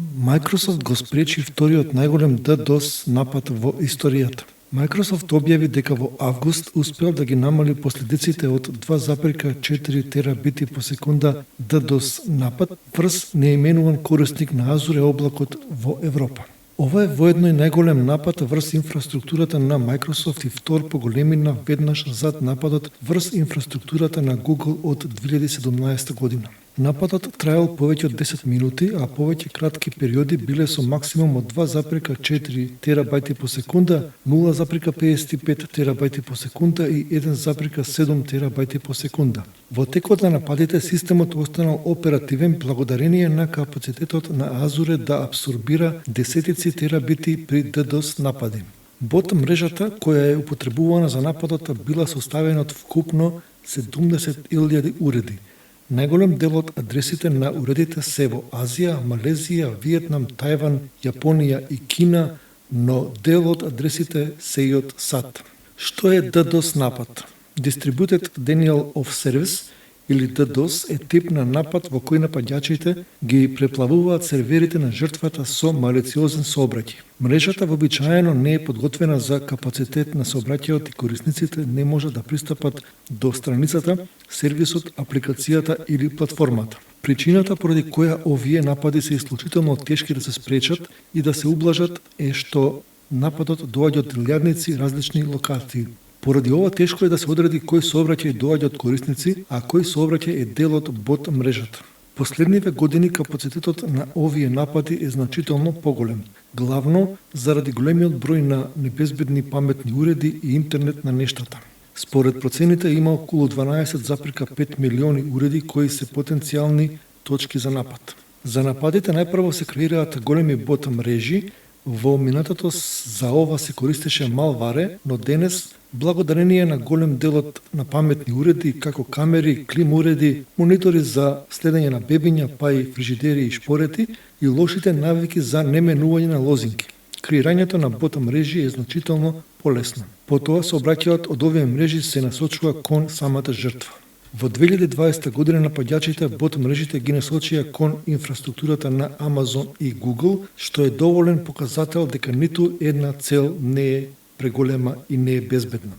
Microsoft го спречи вториот најголем DDoS напад во историјата. Microsoft објави дека во август успел да ги намали последиците од 2,4 терабити по секунда DDoS напад врз неименуван корисник на Azure облакот во Европа. Ова е воедно и најголем напад врз инфраструктурата на Microsoft и втор по големина веднаш зад нападот врз инфраструктурата на Google од 2017 година. Нападот траел повеќе од 10 минути, а повеќе кратки периоди биле со максимум од 2,4 терабајти по секунда, 0,55 терабајти по секунда и 1,7 терабајти по секунда. Во текот на нападите системот останал оперативен благодарение на капацитетот на Azure да абсорбира десетици терабити при DDoS напади. Бот мрежата која е употребувана за нападот била составена од вкупно 70.000 уреди. Најголем дел од адресите на уредите се во Азија, Малезија, Виетнам, Тајван, Јапонија и Кина, но дел од адресите се и од САД. Што е DDoS напад? Distributed Denial of Service или DDoS е тип на напад во кој нападјачите ги преплавуваат серверите на жртвата со малициозен сообраќај. Мрежата вообичаено не е подготвена за капацитет на сообраќајот и корисниците не може да пристапат до страницата, сервисот, апликацијата или платформата. Причината поради која овие напади се исклучително тешки да се спречат и да се ублажат е што нападот доаѓа од илјадници различни локации. Поради ова тешко е да се одреди кој сообраќај доаѓа од корисници, а кој сообраќај е дел од бот мрежата. Последниве години капацитетот на овие напади е значително поголем, главно заради големиот број на небезбедни паметни уреди и интернет на нештата. Според процените има околу 12,5 милиони уреди кои се потенцијални точки за напад. За нападите најпрво се креираат големи бот мрежи. Во минатото за ова се користеше малваре, но денес, благодарение на голем делот на паметни уреди, како камери, клим уреди, монитори за следење на бебиња, па и фрижидери и шпорети, и лошите навики за неменување на лозинки. Креирањето на бот мрежи е значително полесно. Потоа сообраќајот од овие мрежи се насочува кон самата жртва. Во 2020 година нападјачите бот мрежите ги насочија кон инфраструктурата на Amazon и Google, што е доволен показател дека ниту една цел не е преголема и не е безбедна.